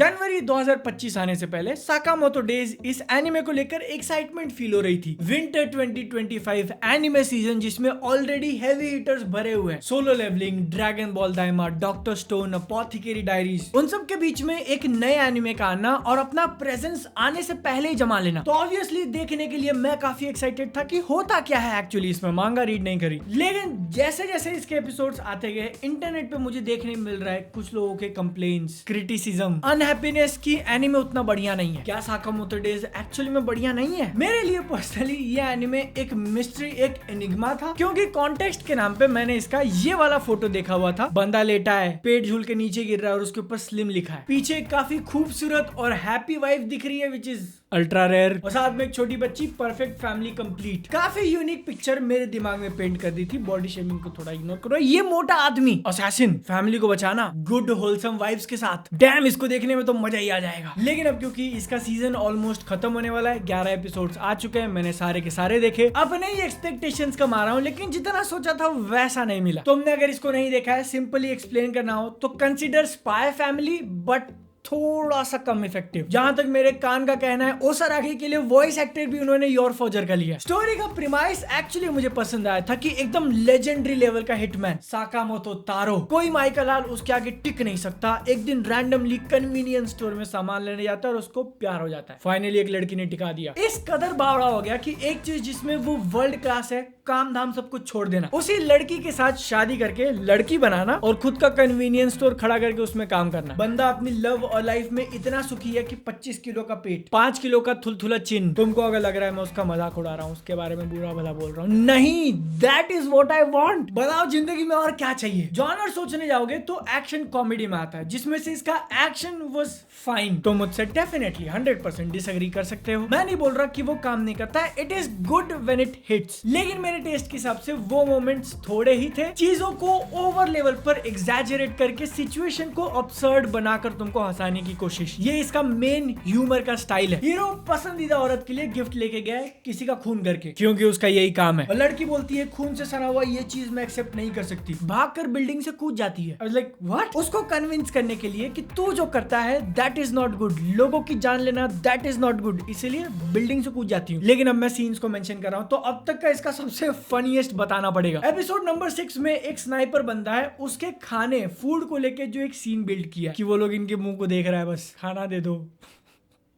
जनवरी 2025 आने से पहले साकामोतो डेज इस एनिमे को लेकर एक्साइटमेंट फील हो रही थी। विंटर 2025 एनिमे सीजन जिसमें ऑलरेडी हैवी हिटर्स भरे हुए हैं, Solo Leveling, Dragon Ball Daima, Doctor Stone, Apothecary Diaries, उन सब के बीच में एक नए एनिमे का आना और अपना प्रेजेंस आने से पहले ही जमा लेना, तो ऑब्वियसली देखने के लिए मैं काफी एक्साइटेड था कि होता क्या है एक्चुअली इसमें। मांगा रीड नहीं करी, लेकिन जैसे जैसे इसके एपिसोड्स आते गए इंटरनेट पे मुझे देखने मिल रहा है कुछ लोगों के कंप्लेंट्स, क्रिटिसिज्म, अनहैप्पीनेस की एनिमे उतना बढ़िया नहीं है। क्या साकामोतो डेज एक्चुअली में बढ़िया नहीं है? मेरे लिए पर्सनली ये एनिमे एक मिस्ट्री, एक एनिग्मा था, क्योंकि कॉन्टेक्स्ट के नाम पे मैंने इसका ये वाला फोटो देखा हुआ था। बंदा लेटा है, पेट झूल के नीचे गिर रहा है और उसके ऊपर स्लिम लिखा है। पीछे काफी खूबसूरत और हैप्पी वाइफ दिख रही है विच इज अल्ट्रा रेयर, और साथ में एक छोटी बच्ची, परफेक्ट फैमिली कंप्लीट। काफी यूनिक पिक्चर मेरे दिमाग में पेंट कर दी थी। बॉडी शेमिंग को थोड़ा इग्नोर करो। ये मोटा आदमी असैसिन फैमिली को बचाना गुड होलसम वाइब्स के साथ, डैम इसको देखने में तो मजा ही आ जाएगा। लेकिन अब क्योंकि इसका सीजन ऑलमोस्ट खत्म होने वाला है, 11 एपिसोड्स आ चुके हैं, मैंने सारे के सारे देखे, अपने ही एक्सपेक्टेशंस का मारा हूं, लेकिन जितना सोचा था वैसा नहीं मिला। तुमने अगर इसको नहीं देखा है, सिंपली एक्सप्लेन करना हो तो कंसिडर स्पाई फैमिली बट थोड़ा सा कम इफेक्टिव। जहां तक मेरे कान का कहना है, ओसारागी के लिए वॉइस एक्टर भी उन्होंने योर फॉजर का लिया। स्टोरी का प्रीमाइस एक्चुअली मुझे पसंद आया था कि एकदम लेजेंडरी लेवल का हिटमैन साकामोतो तारो, कोई माइकल लाल उसके आगे टिक नहीं सकता। एक दिन रैंडमली कन्वीनियंस स्टोर में सामान लेने जाता है और उसको प्यार हो जाता है। फाइनली एक लड़की ने टिका दिया। इस कदर बावड़ा हो गया कि एक चीज जिसमें वो वर्ल्ड क्लास है, काम धाम सब कुछ छोड़ देना, उसी लड़की के साथ शादी करके लड़की बनाना और खुद का कन्वीनियंस स्टोर खड़ा करके उसमें काम करना। बंदा अपनी लव और लाइफ में इतना सुखी है कि 25 किलो का पेट, 5 किलो का थुलथुला चिन्ह। तुमको अगर लग रहा है मैं उसका मजाक उड़ा रहा हूँ, उसके बारे में बुरा भला बोल रहा हूँ, नहीं, that is what I want. बताओ जिंदगी में और क्या चाहिए? जॉनर सोचने जाओगे तो एक्शन कॉमेडी में आता है, जिसमें से इसका एक्शन वाज फाइन। तो मुझसे डेफिनेटली 100% डिसएग्री कर सकते हो। मैं नहीं बोल रहा कि वो काम नहीं करता है, it is good when it hits, लेकिन मेरे टेस्ट के हिसाब से वो मोमेंट्स थोड़े ही थे। चीजों को ओवर लेवल पर एग्जैजरेट करके सिचुएशन को अब्सर्ड बनाकर तुमको हंसाने की कोशिश, ये इसका मेन ह्यूमर का स्टाइल है। हीरो पसंदीदा औरत के लिए गिफ्ट लेके गया किसी का खून करके, क्योंकि उसका यही काम है, और लड़की बोलती है खून से सना हुआ ये चीज मैं एक्सेप्ट नहीं कर सकती, भागकर बिल्डिंग से कूद जाती है। Like what? उसको कन्विंस करने के लिए कि तू जो करता है दैट इज नॉट गुड, लोगों की जान लेना दैट इज नॉट गुड, इसीलिए बिल्डिंग से कूद जाती हूँ। लेकिन अब मैं सीन्स को मेंशन कर रहा हूँ तो अब तक का इसका सबसे फनीएस्ट बताना पड़ेगा। एपिसोड नंबर 6 में एक स्नाइपर बंदा है, उसके खाने फूड को लेके जो एक सीन बिल्ड किया कि वो लोग इनके मुंह को देख रहा है, बस खाना दे दो,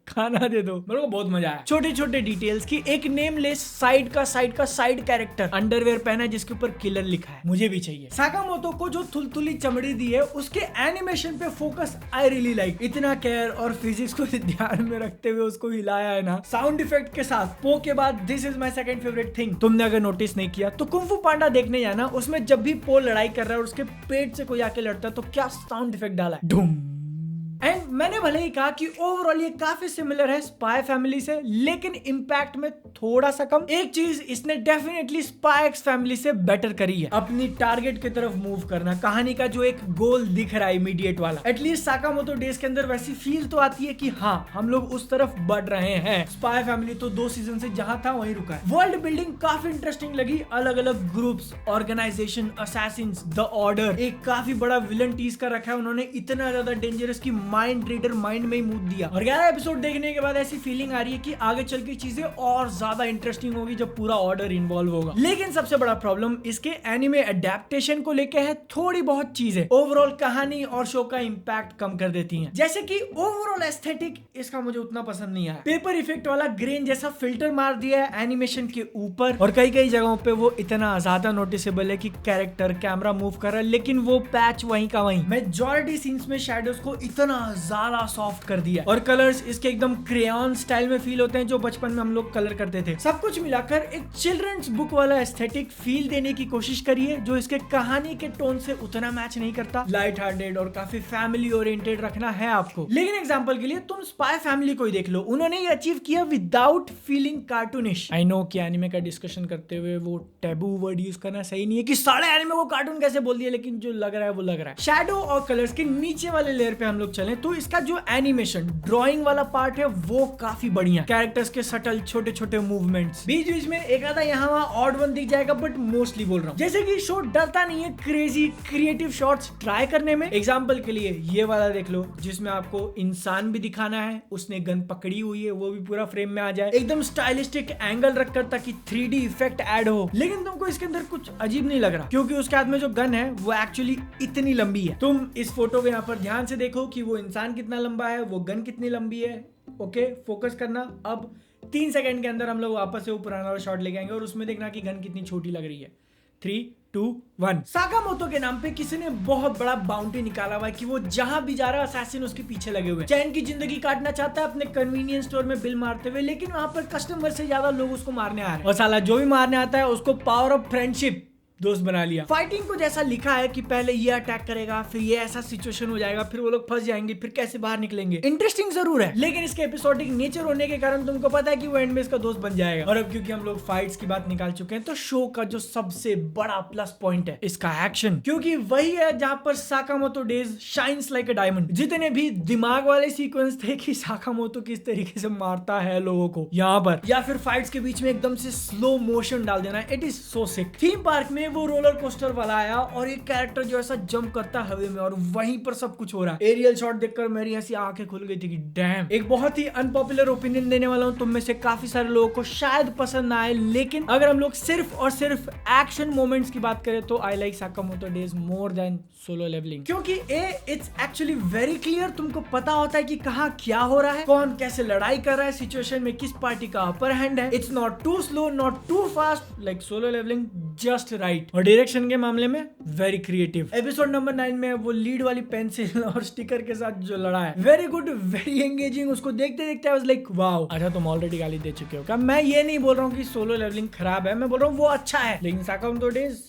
खाना दे दो। मेरे को बहुत मजा आया। छोटे छोटे डिटेल्स की एक नेमलेस साइड का साइड कैरेक्टर अंडरवेयर पहना है जिसके ऊपर किलर लिखा है, मुझे भी चाहिए। साकामोतो को जो थुलथुली चमड़ी दी है उसके एनिमेशन पे फोकस आई रियली लाइक। इतना केयर और फिजिक्स को ध्यान में रखते हुए उसको हिलाया है ना, साउंड इफेक्ट के साथ। पो के बाद this is my second favourite thing. तुमने अगर नोटिस नहीं किया तो कुंग फू पांडा देखने जाना, उसमें जब भी पो लड़ाई कर रहा है और उसके पेट से कोई आके लड़ता है तो क्या साउंड इफेक्ट डाला है, धूम। एंड मैंने भले ही कहा कि ओवरऑल ये काफी सिमिलर है स्पाई फैमिली से, लेकिन इंपैक्ट में थोड़ा सा कम। एक चीज इसने डेफिनेटली स्पाई एक्स फैमिली से बेटर करी है, अपनी टारगेट की तरफ मूव करना, कहानी का जो एक गोल दिख रहा है इमीडिएट वाला। एटलीस्ट साकामोतो डेज के अंदर वैसी फील तो आती है कि हाँ हम लोग उस तरफ बढ़ रहे हैं। स्पाई फैमिली तो 2 सीजन से जहां था वहीं रुका है। वर्ल्ड बिल्डिंग काफी इंटरेस्टिंग लगी, अलग अलग groups, organisation, assassins, the order, एक काफी बड़ा विलन टीज का रखा है उन्होंने, इतना ज्यादा डेंजरस की माइंड रीडर माइंड में ही मूड दिया। और 11 एपिसोड देखने के बाद ऐसी फीलिंग आ रही है कि आगे चल के चीजें और ज्यादा इंटरेस्टिंग होगी जब पूरा ऑर्डर इन्वॉल्व होगा। लेकिन सबसे बड़ा प्रॉब्लम इसके एनिमे एडेप्टेशन को लेके है। थोड़ी बहुत चीजें ओवरऑल कहानी और शो का इंपैक्ट कम कर देती हैं, जैसे कि ओवरऑल एस्थेटिक इसका मुझे उतना पसंद नहीं आया। पेपर इफेक्ट वाला ग्रेन जैसा फिल्टर मार दिया है एनिमेशन के ऊपर, और कई कई जगहों पे वो इतना ज्यादा नोटिसेबल है कि कैरेक्टर कैमरा मूव कर रहा है लेकिन वो पैच वहीं का वहीं। मेजॉरिटी सीन्स में शैडोज को इतना ज्यादा सॉफ्ट कर दिया और कलर्स इसके एकदम क्रेयॉन स्टाइल में फील होते हैं जो बचपन में हम लोग कलर करते थे। सब कुछ मिलाकर एक चिल्ड्रंस बुक वाला एस्थेटिक फील देने की कोशिश करी है जो इसके कहानी के टोन से उतना मैच नहीं करता। लाइट हार्टेड और काफी फैमिली ओरिएंटेड रखना है आपको, लेकिन एग्जांपल के लिए तुम स्पाई फैमिली को ही देख लो, उन्होंने ये अचीव किया without feeling cartoonish. I know कि एनिमे का डिस्कशन करते हुए वो टैबू वर्ड यूज करना सही नहीं है कि सारे एनिमे को कार्टून कैसे बोल दिया, लेकिन जो लग रहा है वो लग रहा है। शैडो और कलर्स के नीचे वाले लेयर पे हम लोग चलें तो इसका जो एनिमेशन ड्राइंग वाला पार्ट है वो काफी बढ़िया, कैरेक्टर्स के सटल छोटे छोटे मूवमेंट्स, बीच बीच में एक आधा यहाँ वहाँ ऑड वन दिख जाएगा, बट मोस्टली बोल रहा हूँ जैसे कि शो डरता नहीं है क्रेजी क्रिएटिव शॉट्स ट्राई करने में। एग्जांपल के लिए ये वाला देख लो जिसमें आपको इंसान भी दिखाना है, उसने गन पकड़ी हुई है, वो भी पूरा फ्रेम में आ जाए, एकदम स्टाइलिस्टिक एंगल रखकर ताकि 3D इफेक्ट ऐड हो। लेकिन तुमको इसके अंदर कुछ अजीब नहीं लग रहा क्योंकि उसके हाथ में जो गन है वो एक्चुअली इतनी लंबी है। तुम इस फोटो को यहाँ पर ध्यान से देखो कि वो इंसान कितना लंबा है, वो गन कितनी लंबी है। ओके, फोकस करना। अब 3 सेकंड के अंदर हम लोग वापस से वो पुराना वाला शॉट लेके आएंगे और उसमें देखना कि गन कितनी छोटी लग रही है। 3, 2, 1। साकामोतो के नाम पे किसी ने बहुत बड़ा बाउंटी निकाला हुआ है कि वो जहां भी जा रहा है असैसिन उसके पीछे लगे हुए हैं। चैन की जिंदगी काटना चाहता है अपने कन्वीनियंस स्टोर में बिल मारते हुए, लेकिन वहां पर कस्टमर से ज्यादा लोग उसको मारने आ रहे हैं और साला जो भी मारने आता है उसको पावर ऑफ फ्रेंडशिप दोस्त बना लिया। फाइटिंग को जैसा लिखा है कि पहले ये अटैक करेगा, फिर ये ऐसा सिचुएशन हो जाएगा, फिर वो लोग फंस जाएंगे, फिर कैसे बाहर निकलेंगे। इंटरेस्टिंग जरूर है, लेकिन इसके एपिसोडिक नेचर होने के कारण तुमको पता है कि वो एंड में इसका दोस्त बन जाएगा। और अब क्योंकि हम लोग फाइट्स की बात निकाल चुके हैं तो शो का जो सबसे बड़ा प्लस पॉइंट है इसका एक्शन, क्योंकि वही है जहां पर Sakamoto Days shines like a diamond. जितने भी दिमाग वाले सीक्वेंस थे कि साकामोतो किस तरीके से मारता है लोगों को यहाँ पर, या फिर फाइट्स के बीच में एकदम से स्लो मोशन डाल देना, it is so sick. Theme park में वो रोलर कोस्टर वाला आया और एक कैरेक्टर जो ऐसा जंप करता है हवा में और वहीं पर सब कुछ हो रहा है। एरियल शॉट देखकर मेरी ऐसी आंखें खुल गई थी कि डैम। एक बहुत ही अनपॉपुलर ओपिनियन देने वाला हूं, तुम में से काफी सारे लोगों को शायद पसंद ना आए, लेकिन अगर हम लोग सिर्फ और सिर्फ एक्शन मोमेंट्स की बात करें तो I like Sakamoto Days more than Solo Leveling, क्योंकि इट्स एक्चुअली वेरी क्लियर। तुमको पता होता है कि कहाँ क्या हो रहा है, कौन कैसे लड़ाई कर रहा है, सिचुएशन में किस पार्टी का अपर हैंड है। It's not too slow, not too fast like Solo Leveling, just right. और डायरेक्शन के मामले में वेरी क्रिएटिव। एपिसोड नंबर 9 में वो लीड वाली पेंसिल और स्टिकर के साथ जो लड़ा है, वेरी गुड, वेरी एंगेजिंग। उसको देखते देखते आई वाज लाइक वाओ। अच्छा, तुम ऑलरेडी गाली दे चुके हो क्या? मैं ये नहीं बोल रहा हूँ कि सोलो लेवलिंग खराब है, मैं बोल रहा हूँ वो अच्छा है, लेकिन साकामोतो डेज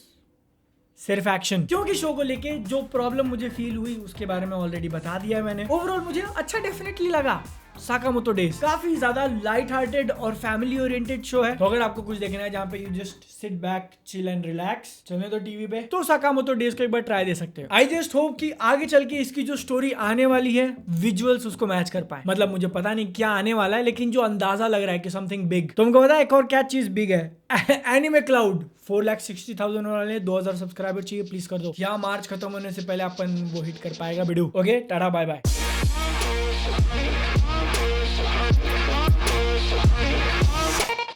सिर्फ एक्शन। क्योंकि शो को लेके जो प्रॉब्लम मुझे फील हुई उसके बारे में ऑलरेडी बता दिया है मैंने। ओवरऑल मुझे अच्छा डेफिनेटली लगा साकामोतो डेज। काफी ज्यादा लाइट हार्टेड और फैमिली ओरिएंटेड शो है, तो अगर आपको कुछ देखना है जहाँ पे you just sit back, chill and relax, चलने दो टीवी पे, तो साकामोतो डेज को एक बार ट्राई दे सकते हो। आई जस्ट होप कि आगे चल के इसकी जो स्टोरी आने वाली है विजुअल्स उसको मैच कर पाए। मतलब मुझे पता नहीं क्या आने वाला है, लेकिन जो अंदाजा लग रहा है कि समथिंग बिग। तुमको पता है एक और क्या चीज बिग है? एनिमे क्लाउड 4,60,000 वाले 2000 सब्सक्राइबर चाहिए, प्लीज कर दो। क्या मार्च खत्म होने से पहले अपन वो हिट कर पाएगा video. Okay, tata bye bye.